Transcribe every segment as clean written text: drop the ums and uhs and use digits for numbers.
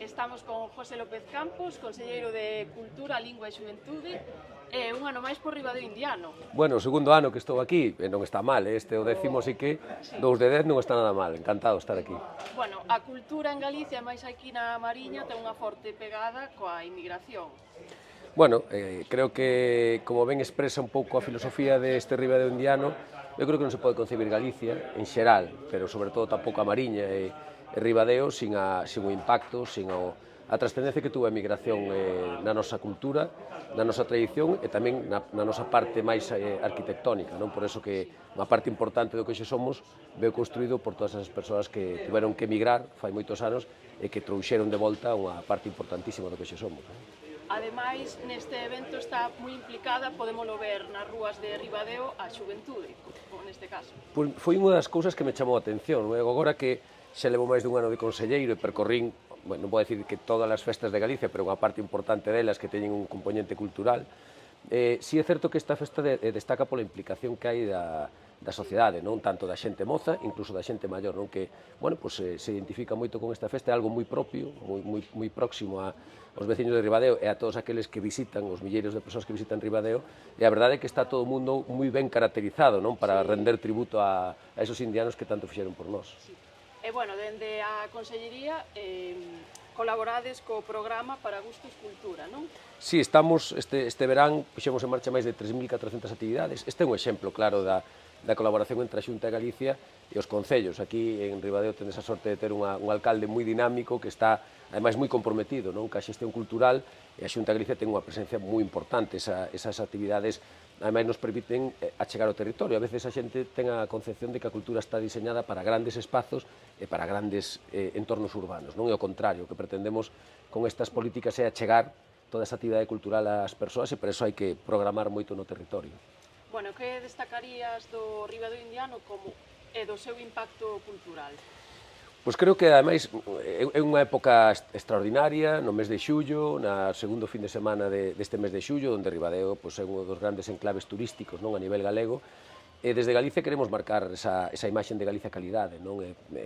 Estamos con José López Campos, conselleiro de Cultura, Lingua e Xuventude, e un ano máis por Ribadeo Indiano. Bueno, o segundo ano que estou aquí, e non está mal, este o 10º sí que, 2 de 10 non está nada mal, encantado de estar aquí. Bueno, a cultura en Galicia, máis aquí na Mariña, ten unha forte pegada coa inmigración. Bueno, creo que, como ben expresa un pouco a filosofía deste Ribadeo Indiano, eu creo que non se pode concebir Galicia, en xeral, pero sobre todo tampouco a Mariña e Ribadeo, sin o impacto, sin a trascendencia que tuvo a emigración na nosa cultura, na nosa tradición e tamén na nosa parte máis arquitectónica, non? Por eso que unha parte importante do que hoxe somos veu construído por todas esas persoas que tiveron que emigrar fai moitos anos e que trouxeron de volta unha parte importantísima do que hoxe somos, non? Ademais, neste evento está moi implicada, podémolo ver nas rúas de Ribadeo, a xuventude, como neste caso. Pois foi unha das cousas que me chamou a atención, non? Agora que xa levo máis dun ano de conselleiro e percorrín, bueno, non vou decir que todas as festas de Galicia, pero unha parte importante delas que teñen un componente cultural, si é certo que esta festa destaca pola implicación que hai da sociedade, non tanto da xente moza, incluso da xente maior, non? Que, bueno, pues, se identifica moito con esta festa, é algo moi propio, moi próximo aos veciños de Ribadeo e a todos aqueles que visitan, os milleiros de persoas que visitan Ribadeo, e a verdade é que está todo o mundo moi ben caracterizado, non? Para render tributo a esos indianos que tanto fixeron por nós. Sí. E, bueno, dende a Consellería colaborades co programa Para Gustos Cultura, non? Sí, estamos, este verán, puxemos en marcha máis de 3.400 actividades. Este é un exemplo, claro, da colaboración entre a Xunta de Galicia e os concellos. Aquí en Ribadeo tendes a sorte de ter un alcalde moi dinámico que está, ademais, moi comprometido, non? Ca xestión cultural, e a Xunta de Galicia ten unha presencia moi importante. Esas actividades, ademais, nos permiten achegar ao territorio. A veces a xente ten a concepción de que a cultura está diseñada para grandes espazos e para grandes entornos urbanos, non? E ao contrario, o que pretendemos con estas políticas é achegar toda esa actividade cultural ás persoas e por eso hai que programar moito no territorio. Bueno, que destacarías do Ribadeo Indiano como do seu impacto cultural? Pois creo que, ademais, é unha época extraordinaria, no mes de xullo, na segundo fin de semana deste mes de xullo, onde Ribadeo é un dos grandes enclaves turísticos, non, a nivel galego, e desde Galicia queremos marcar esa imaxe de Galicia calidade, non?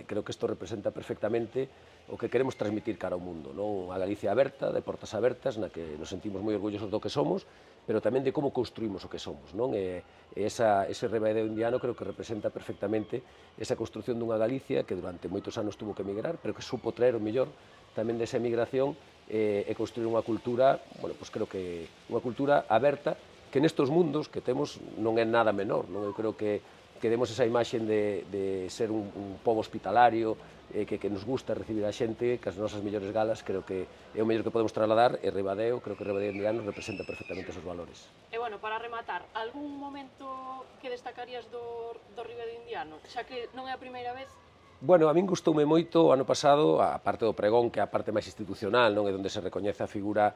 Creo que isto representa perfectamente o que queremos transmitir cara ao mundo, non? A Galicia aberta, de portas abertas, na que nos sentimos moi orgullosos do que somos, pero tamén de como construímos o que somos, non? Ese Ribadeo Indiano creo que representa perfectamente esa construción dunha Galicia que durante moitos anos tuvo que emigrar, pero que supo traer o mellor tamén desa emigración e construir unha cultura, bueno, pois creo que unha cultura aberta que nestos mundos que temos non é nada menor, non? Eu creo que demos esa imaxe de ser un pobo hospitalario, que nos gusta recibir a xente, que as nosas mellores galas creo que é o mellor que podemos trasladar, e Ribadeo, creo que Ribadeo Indiano representa perfectamente esos valores. E, bueno, para rematar, algún momento que destacarías do Ribadeo Indiano, xa que non é a primeira vez? Bueno, a min gustoume moito o ano pasado, a parte do pregón, que é a parte máis institucional, non? É onde se recoñece a figura,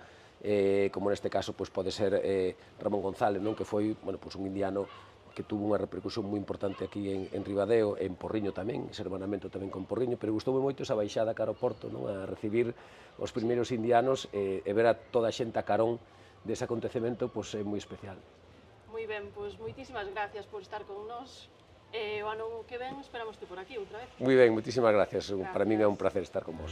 como neste caso pode ser Ramón González, non? Que foi, bueno, un indiano que tuvo unha repercusión moi importante aquí en Ribadeo, en Porriño tamén, ese hermanamento tamén con Porriño, pero gustoume moito esa baixada cara ao Porto, non? A recibir os primeiros indianos e ver a toda a xente a carón dese acontecemento, é moi especial. Moi ben, pois moitísimas gracias por estar con nós. O ano que ven esperamos por aquí outra vez. Moi ben, moitísimas gracias. Para min é un placer estar con vos.